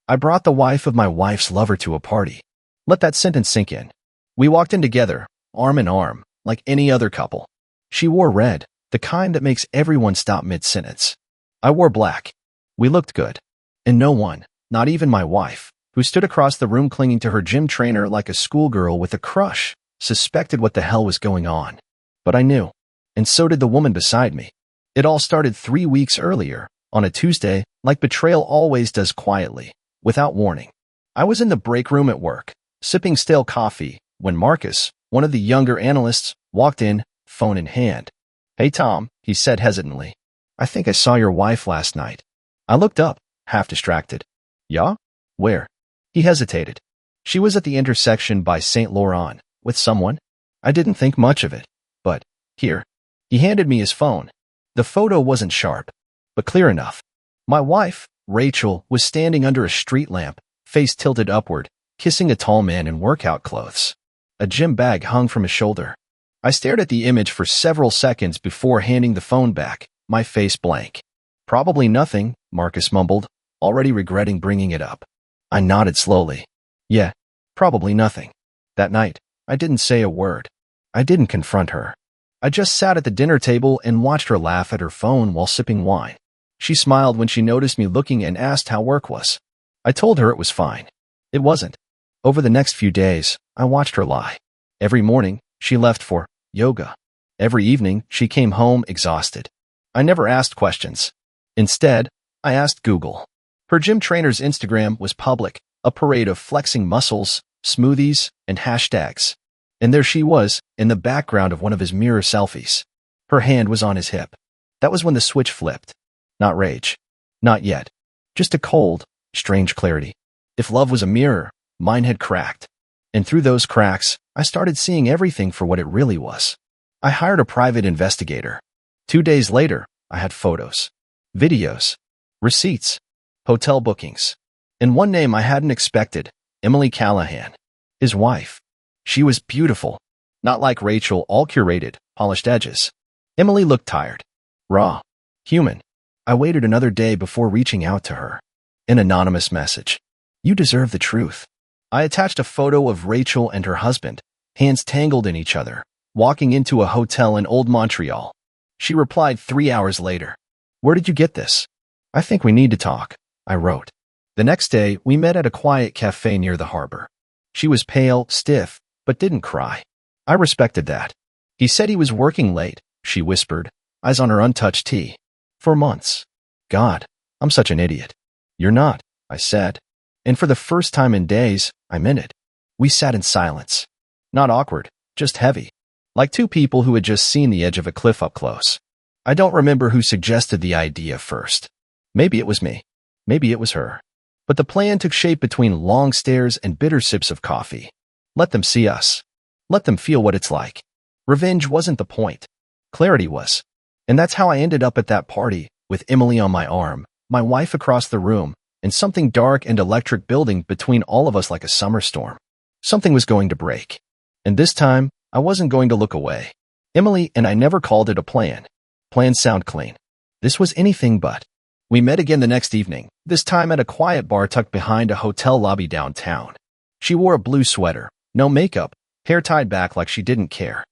I brought the wife of my wife's lover to a party. Let that sentence sink in. We walked in together, arm in arm, like any other couple. She wore red, the kind that makes everyone stop mid-sentence. I wore black. We looked good. And no one, not even my wife, who stood across the room clinging to her gym trainer like a schoolgirl with a crush, suspected what the hell was going on. But I knew. And so did the woman beside me. It all started 3 weeks earlier, on a Tuesday, like betrayal always does quietly, without warning. I was in the break room at work, sipping stale coffee, when Marcus, one of the younger analysts, walked in, phone in hand. "Hey Tom," he said hesitantly. "I think I saw your wife last night." I looked up, half distracted. "Yeah? Where?" He hesitated. "She was at the intersection by St. Laurent, with someone." I didn't think much of it. But, here. He handed me his phone. The photo wasn't sharp, but clear enough. My wife, Rachel, was standing under a street lamp, face tilted upward, kissing a tall man in workout clothes. A gym bag hung from his shoulder. I stared at the image for several seconds before handing the phone back, my face blank. "Probably nothing," Marcus mumbled, already regretting bringing it up. I nodded slowly. "Yeah, probably nothing." That night, I didn't say a word. I didn't confront her. I just sat at the dinner table and watched her laugh at her phone while sipping wine. She smiled when she noticed me looking and asked how work was. I told her it was fine. It wasn't. Over the next few days, I watched her lie. Every morning, she left for yoga. Every evening, she came home exhausted. I never asked questions. Instead, I asked Google. Her gym trainer's Instagram was public, a parade of flexing muscles, smoothies, and hashtags. And there she was, in the background of one of his mirror selfies. Her hand was on his hip. That was when the switch flipped. Not rage. Not yet. Just a cold, strange clarity. If love was a mirror, mine had cracked. And through those cracks, I started seeing everything for what it really was. I hired a private investigator. 2 days later, I had photos, videos, receipts, hotel bookings, and one name I hadn't expected, Emily Callahan, his wife. She was beautiful, not like Rachel, all curated, polished edges. Emily looked tired, raw, human. I waited another day before reaching out to her. An anonymous message. "You deserve the truth." I attached a photo of Rachel and her husband, hands tangled in each other, walking into a hotel in Old Montreal. She replied 3 hours later. "Where did you get this?" "I think we need to talk," I wrote. The next day, we met at a quiet cafe near the harbor. She was pale, stiff, but didn't cry. I respected that. "He said he was working late," she whispered, eyes on her untouched tea. "For months." God, I'm such an idiot. "You're not," I said. And for the first time in days, I meant it. We sat in silence. Not awkward, just heavy. Like two people who had just seen the edge of a cliff up close. I don't remember who suggested the idea first. Maybe it was me. Maybe it was her. But the plan took shape between long stares and bitter sips of coffee. Let them see us. Let them feel what it's like. Revenge wasn't the point. Clarity was. And that's how I ended up at that party, with Emily on my arm, my wife across the room, and something dark and electric building between all of us like a summer storm. Something was going to break. And this time, I wasn't going to look away. Emily and I never called it a plan. Plans sound clean. This was anything but. We met again the next evening, this time at a quiet bar tucked behind a hotel lobby downtown. She wore a blue sweater, no makeup, hair tied back like she didn't care.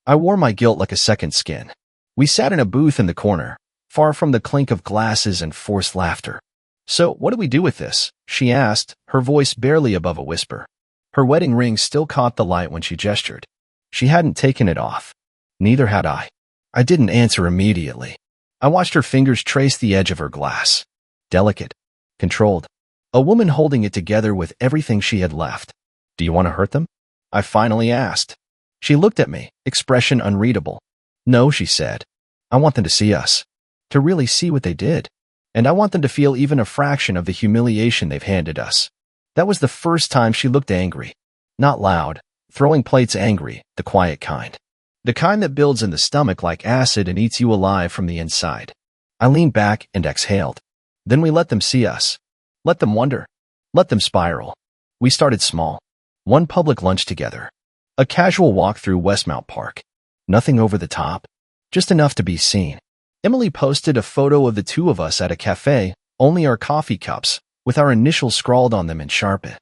I wore my guilt like a second skin. We sat in a booth in the corner, far from the clink of glasses and forced laughter. "So, what do we do with this?" she asked, her voice barely above a whisper. Her wedding ring still caught the light when she gestured. She hadn't taken it off. Neither had I. I didn't answer immediately. I watched her fingers trace the edge of her glass. Delicate. Controlled. A woman holding it together with everything she had left. "Do you want to hurt them?" I finally asked. She looked at me, expression unreadable. "No," she said. "I want them to see us. To really see what they did. And I want them to feel even a fraction of the humiliation they've handed us." That was the first time she looked angry. Not loud, throwing plates angry, the quiet kind. The kind that builds in the stomach like acid and eats you alive from the inside. I leaned back and exhaled. Then we let them see us. Let them wonder. Let them spiral. We started small. One public lunch together. A casual walk through Westmount Park. Nothing over the top. Just enough to be seen. Emily posted a photo of the two of us at a cafe, only our coffee cups, with our initials scrawled on them in Sharpie.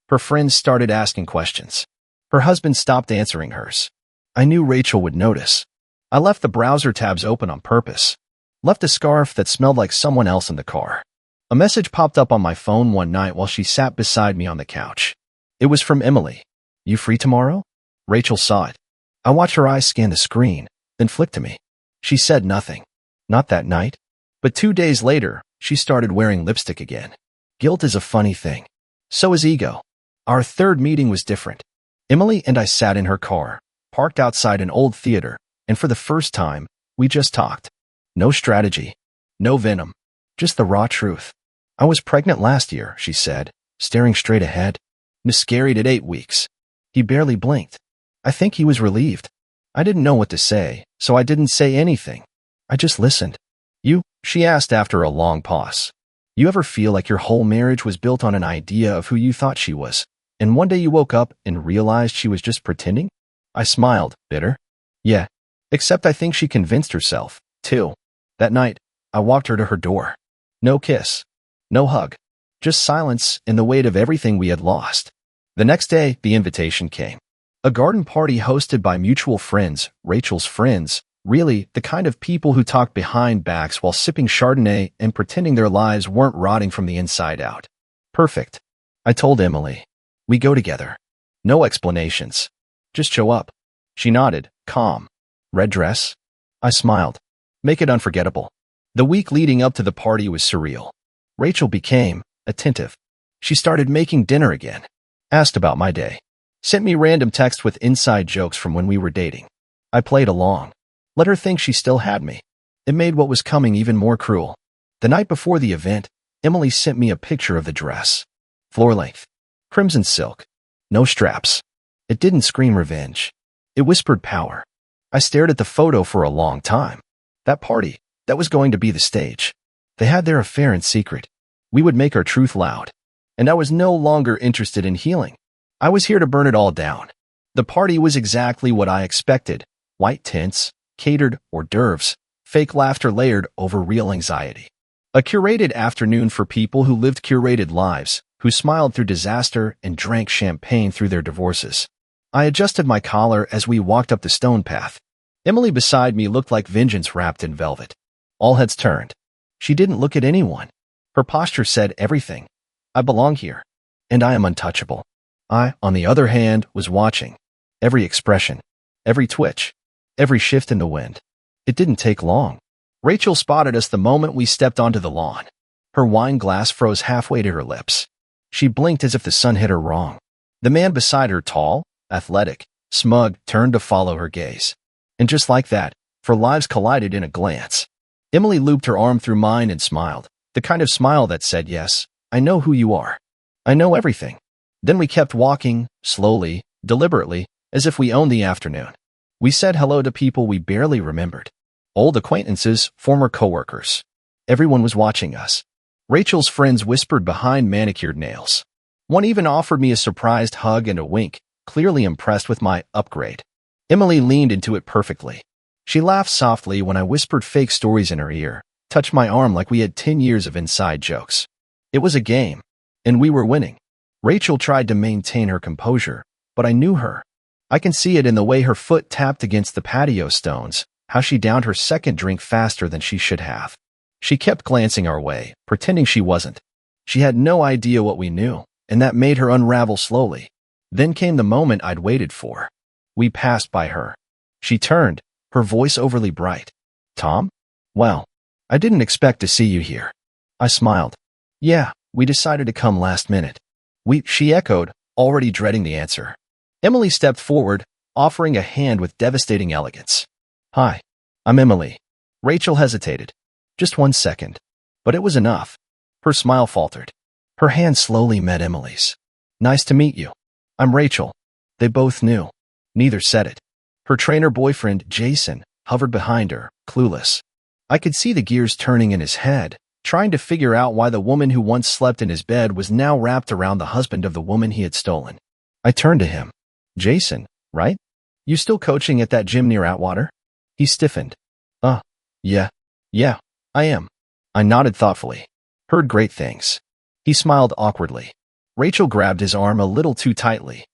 Her friends started asking questions. Her husband stopped answering hers. I knew Rachel would notice. I left the browser tabs open on purpose. Left a scarf that smelled like someone else in the car. A message popped up on my phone one night while she sat beside me on the couch. It was from Emily. You free tomorrow? Rachel saw it. I watched her eyes scan the screen, then flick to me. She said nothing. Not that night. But 2 days later, she started wearing lipstick again. Guilt is a funny thing. So is ego. Our third meeting was different. Emily and I sat in her car, parked outside an old theater, and for the first time, we just talked. No strategy. No venom. Just the raw truth. I was pregnant last year, she said, staring straight ahead. Miscarried at 8 weeks. He barely blinked. I think he was relieved. I didn't know what to say, so I didn't say anything. I just listened. She asked after a long pause. You ever feel like your whole marriage was built on an idea of who you thought she was, and one day you woke up and realized she was just pretending? I smiled, bitter. Yeah, except I think she convinced herself, too. That night, I walked her to her door. No kiss. No hug. Just silence and the weight of everything we had lost. The next day, the invitation came. A garden party hosted by mutual friends, Rachel's friends, really the kind of people who talked behind backs while sipping Chardonnay and pretending their lives weren't rotting from the inside out. Perfect. I told Emily. We go together. No explanations. Just show up. She nodded, calm. Red dress? I smiled. Make it unforgettable. The week leading up to the party was surreal. Rachel became attentive. She started making dinner again. Asked about my day. Sent me random texts with inside jokes from when we were dating. I played along. Let her think she still had me. It made what was coming even more cruel. The night before the event, Emily sent me a picture of the dress. Floor length. Crimson silk. No straps. It didn't scream revenge. It whispered power. I stared at the photo for a long time. That party, that was going to be the stage. They had their affair in secret. We would make our truth loud. And I was no longer interested in healing. I was here to burn it all down. The party was exactly what I expected. White tints, catered hors d'oeuvres, fake laughter layered over real anxiety. A curated afternoon for people who lived curated lives, who smiled through disaster and drank champagne through their divorces. I adjusted my collar as we walked up the stone path. Emily beside me looked like vengeance wrapped in velvet. All heads turned. She didn't look at anyone. Her posture said everything. I belong here, and I am untouchable. I, on the other hand, was watching. Every expression, every twitch, every shift in the wind. It didn't take long. Rachel spotted us the moment we stepped onto the lawn. Her wine glass froze halfway to her lips. She blinked as if the sun hit her wrong. The man beside her, tall, athletic, smug, turned to follow her gaze. And just like that, for lives collided in a glance. Emily looped her arm through mine and smiled, the kind of smile that said, yes, I know who you are. I know everything. Then we kept walking, slowly, deliberately, as if we owned the afternoon. We said hello to people we barely remembered. Old acquaintances, former coworkers. Everyone was watching us. Rachel's friends whispered behind manicured nails. One even offered me a surprised hug and a wink, clearly impressed with my upgrade. Emily leaned into it perfectly. She laughed softly when I whispered fake stories in her ear, touched my arm like we had 10 years of inside jokes. It was a game, and we were winning. Rachel tried to maintain her composure, but I knew her. I can see it in the way her foot tapped against the patio stones, how she downed her second drink faster than she should have. She kept glancing our way, pretending she wasn't. She had no idea what we knew, and that made her unravel slowly. Then came the moment I'd waited for. We passed by her. She turned, her voice overly bright. Tom? Well, I didn't expect to see you here. I smiled. Yeah, we decided to come last minute. She echoed, already dreading the answer. Emily stepped forward, offering a hand with devastating elegance. Hi, I'm Emily. Rachel hesitated. Just 1 second. But it was enough. Her smile faltered. Her hand slowly met Emily's. Nice to meet you. I'm Rachel. They both knew. Neither said it. Her trainer boyfriend, Jason, hovered behind her, clueless. I could see the gears turning in his head, trying to figure out why the woman who once slept in his bed was now wrapped around the husband of the woman he had stolen. I turned to him. Jason, right? You still coaching at that gym near Atwater? He stiffened. Yeah, I am. I nodded thoughtfully. Heard great things. He smiled awkwardly. Rachel grabbed his arm a little too tightly.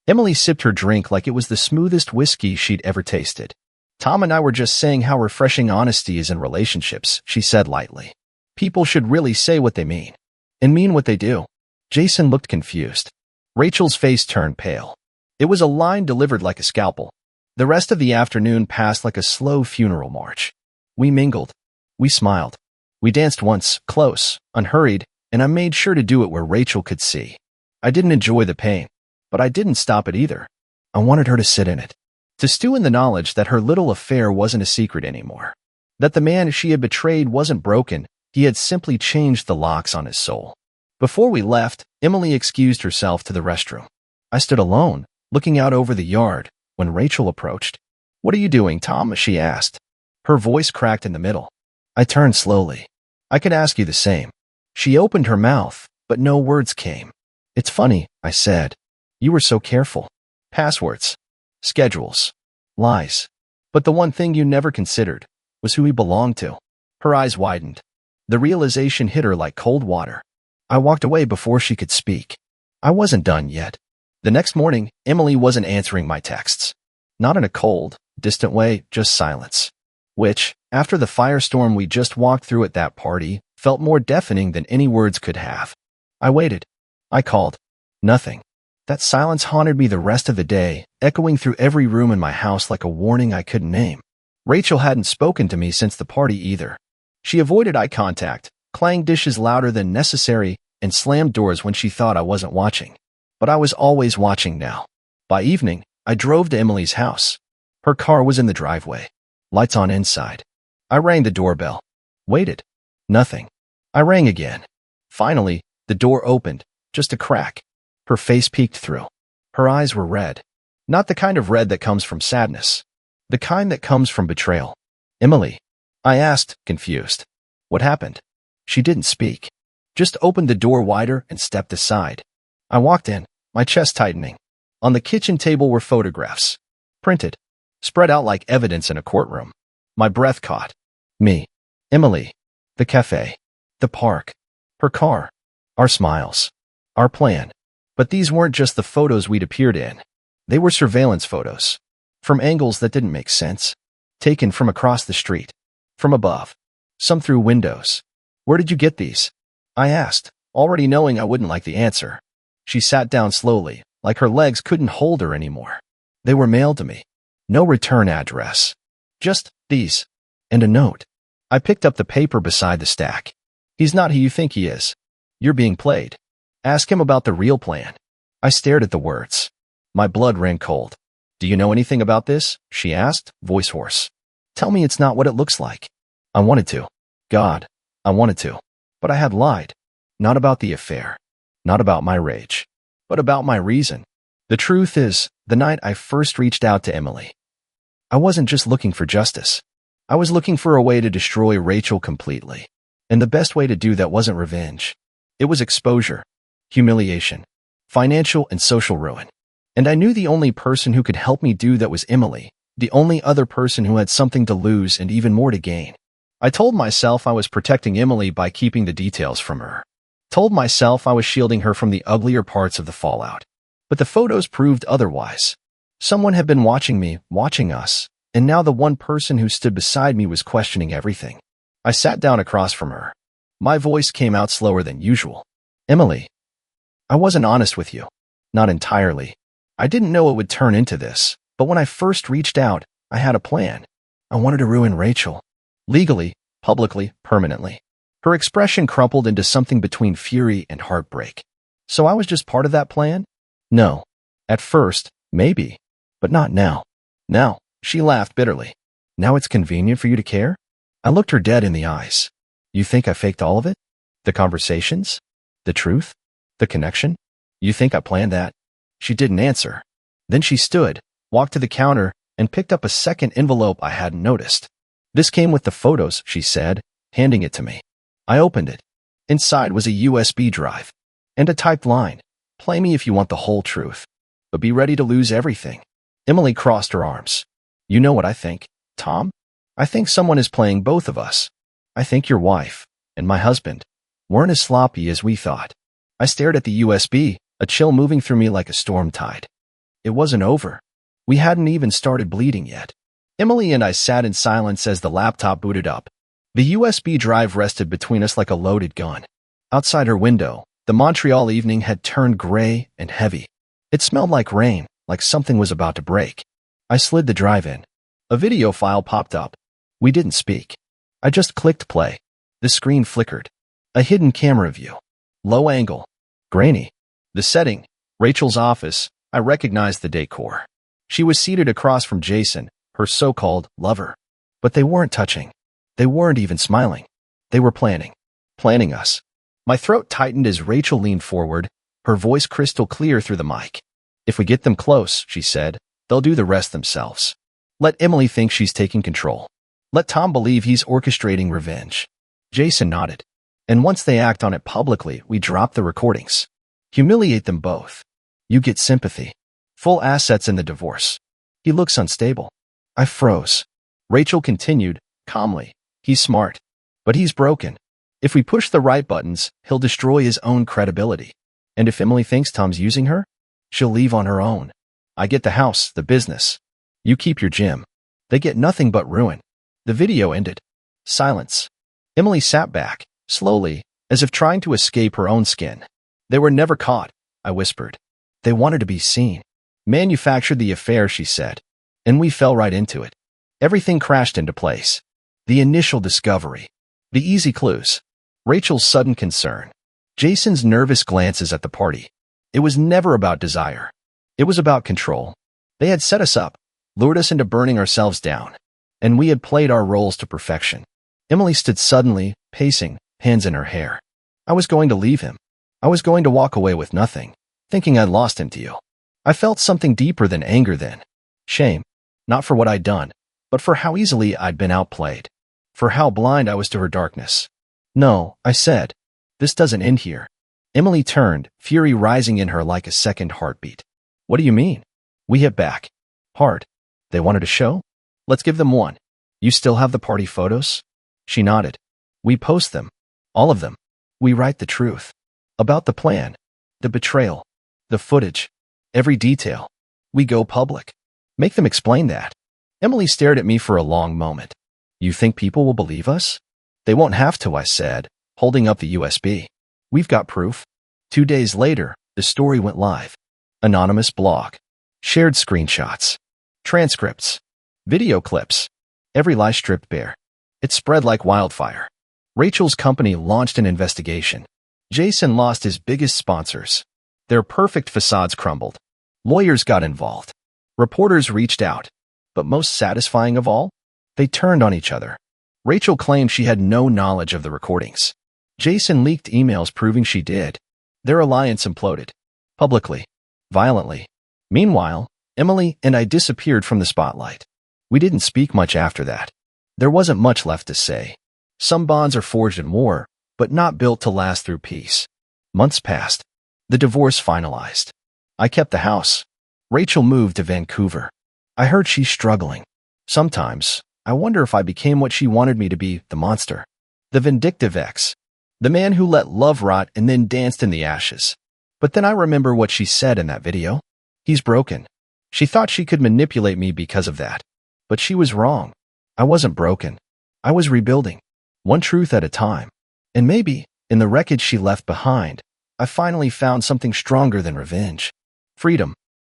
Emily sipped her drink like it was the smoothest whiskey she'd ever tasted. Tom and I were just saying how refreshing honesty is in relationships, she said lightly. People should really say what they mean. And mean what they do. Jason looked confused. Rachel's face turned pale. It was a line delivered like a scalpel. The rest of the afternoon passed like a slow funeral march. We mingled. We smiled. We danced once, close, unhurried, and I made sure to do it where Rachel could see. I didn't enjoy the pain, but I didn't stop it either. I wanted her to sit in it, to stew in the knowledge that her little affair wasn't a secret anymore, that the man she had betrayed wasn't broken, he had simply changed the locks on his soul. Before we left, Emily excused herself to the restroom. I stood alone, looking out over the yard, when Rachel approached. "What are you doing, Tom?" she asked. Her voice cracked in the middle. I turned slowly. "I could ask you the same." She opened her mouth, but no words came. "It's funny," I said. "You were so careful. Passwords, schedules, lies. But the one thing you never considered was who he belonged to." Her eyes widened. The realization hit her like cold water. I walked away before she could speak. I wasn't done yet. The next morning, Emily wasn't answering my texts. Not in a cold, distant way, just silence. Which, after the firestorm we just walked through at that party, felt more deafening than any words could have. I waited. I called. Nothing. That silence haunted me the rest of the day, echoing through every room in my house like a warning I couldn't name. Rachel hadn't spoken to me since the party either. She avoided eye contact, clanged dishes louder than necessary, and slammed doors when she thought I wasn't watching. But I was always watching now. By evening, I drove to Emily's house. Her car was in the driveway. Lights on inside. I rang the doorbell. Waited. Nothing. I rang again. Finally, the door opened, just a crack. Her face peeked through. Her eyes were red. Not the kind of red that comes from sadness. The kind that comes from betrayal. "Emily?" I asked, confused. "What happened?" She didn't speak. Just opened the door wider and stepped aside. I walked in, my chest tightening. On the kitchen table were photographs. Printed. Spread out like evidence in a courtroom. My breath caught. Me. Emily. The cafe. The park. Her car. Our smiles. Our plan. But these weren't just the photos we'd appeared in. They were surveillance photos. From angles that didn't make sense. Taken from across the street. From above. Some through windows. "Where did you get these?" I asked, already knowing I wouldn't like the answer. She sat down slowly, like her legs couldn't hold her anymore. "They were mailed to me. No return address. Just these. And a note." I picked up the paper beside the stack. "He's not who you think he is. You're being played. Ask him about the real plan." I stared at the words. My blood ran cold. "Do you know anything about this?" she asked, voice hoarse. "Tell me it's not what it looks like." I wanted to. God, I wanted to. But I had lied. Not about the affair. Not about my rage. But about my reason. The truth is, the night I first reached out to Emily, I wasn't just looking for justice. I was looking for a way to destroy Rachel completely. And the best way to do that wasn't revenge. It was exposure, humiliation, financial and social ruin. And I knew the only person who could help me do that was Emily, the only other person who had something to lose and even more to gain. I told myself I was protecting Emily by keeping the details from her. Told myself I was shielding her from the uglier parts of the fallout. But the photos proved otherwise. Someone had been watching me, watching us, and now the one person who stood beside me was questioning everything. I sat down across from her. My voice came out slower than usual. "Emily, I wasn't honest with you. Not entirely. I didn't know it would turn into this, but when I first reached out, I had a plan. I wanted to ruin Rachel. Legally, publicly, permanently." Her expression crumpled into something between fury and heartbreak. "So I was just part of that plan?" "No. At first, maybe. But not now." "Now," she laughed bitterly. "Now it's convenient for you to care?" I looked her dead in the eyes. "You think I faked all of it? The conversations? The truth? The connection? You think I planned that?" She didn't answer. Then she stood, walked to the counter, and picked up a second envelope I hadn't noticed. "This came with the photos," she said, handing it to me. I opened it. Inside was a USB drive. And a typed line. "Play me if you want the whole truth. But be ready to lose everything." Emily crossed her arms. "You know what I think, Tom? I think someone is playing both of us. I think your wife and my husband weren't as sloppy as we thought. I stared at the USB, a chill moving through me like a storm tide. It wasn't over. We hadn't even started bleeding yet. Emily and I sat in silence as the laptop booted up. The USB drive rested between us like a loaded gun. Outside her window, the Montreal evening had turned gray and heavy. It smelled like rain, like something was about to break. I slid the drive in. A video file popped up. We didn't speak. I just clicked play. The screen flickered. A hidden camera view. Low angle. Grainy. The setting. Rachel's office. I recognized the decor. She was seated across from Jason, her so-called lover. But they weren't touching. They weren't even smiling. They were planning. Planning us. My throat tightened as Rachel leaned forward, her voice crystal clear through the mic. If we get them close, she said, they'll do the rest themselves. Let Emily think she's taking control. Let Tom believe he's orchestrating revenge. Jason nodded. And once they act on it publicly, we drop the recordings. Humiliate them both. You get sympathy. Full assets in the divorce. He looks unstable. I froze. Rachel continued, calmly. He's smart. But he's broken. If we push the right buttons, he'll destroy his own credibility. And if Emily thinks Tom's using her, she'll leave on her own. I get the house, the business. You keep your gym. They get nothing but ruin. The video ended. Silence. Emily sat back, slowly, as if trying to escape her own skin. They were never caught, I whispered. They wanted to be seen. Manufactured the affair, she said. And we fell right into it. Everything crashed into place. The initial discovery. The easy clues. Rachel's sudden concern. Jason's nervous glances at the party. It was never about desire. It was about control. They had set us up, lured us into burning ourselves down. And we had played our roles to perfection. Emily stood suddenly, pacing, hands in her hair. I was going to leave him. I was going to walk away with nothing, thinking I'd lost him to you. I felt something deeper than anger then. Shame. Not for what I'd done, but for how easily I'd been outplayed. For how blind I was to her darkness. No, I said. This doesn't end here. Emily turned, fury rising in her like a second heartbeat. What do you mean? We hit back. Hard. They wanted a show? Let's give them one. You still have the party photos? She nodded. We post them. All of them. We write the truth. About the plan. The betrayal. The footage. Every detail. We go public. Make them explain that. Emily stared at me for a long moment. You think people will believe us? They won't have to, I said, holding up the USB. We've got proof. 2 days later, the story went live. Anonymous blog. Shared screenshots. Transcripts. Video clips. Every lie stripped bare. It spread like wildfire. Rachel's company launched an investigation. Jason lost his biggest sponsors. Their perfect facades crumbled. Lawyers got involved. Reporters reached out. But most satisfying of all, they turned on each other. Rachel claimed she had no knowledge of the recordings. Jason leaked emails proving she did. Their alliance imploded. Publicly. Violently. Meanwhile, Emily and I disappeared from the spotlight. We didn't speak much after that. There wasn't much left to say. Some bonds are forged in war, but not built to last through peace. Months passed. The divorce finalized. I kept the house. Rachel moved to Vancouver. I heard she's struggling. Sometimes, I wonder if I became what she wanted me to be, the monster. The vindictive ex. The man who let love rot and then danced in the ashes. But then I remember what she said in that video. He's broken. She thought she could manipulate me because of that. But she was wrong. I wasn't broken. I was rebuilding. One truth at a time. And maybe, in the wreckage she left behind, I finally found something stronger than revenge. Freedom.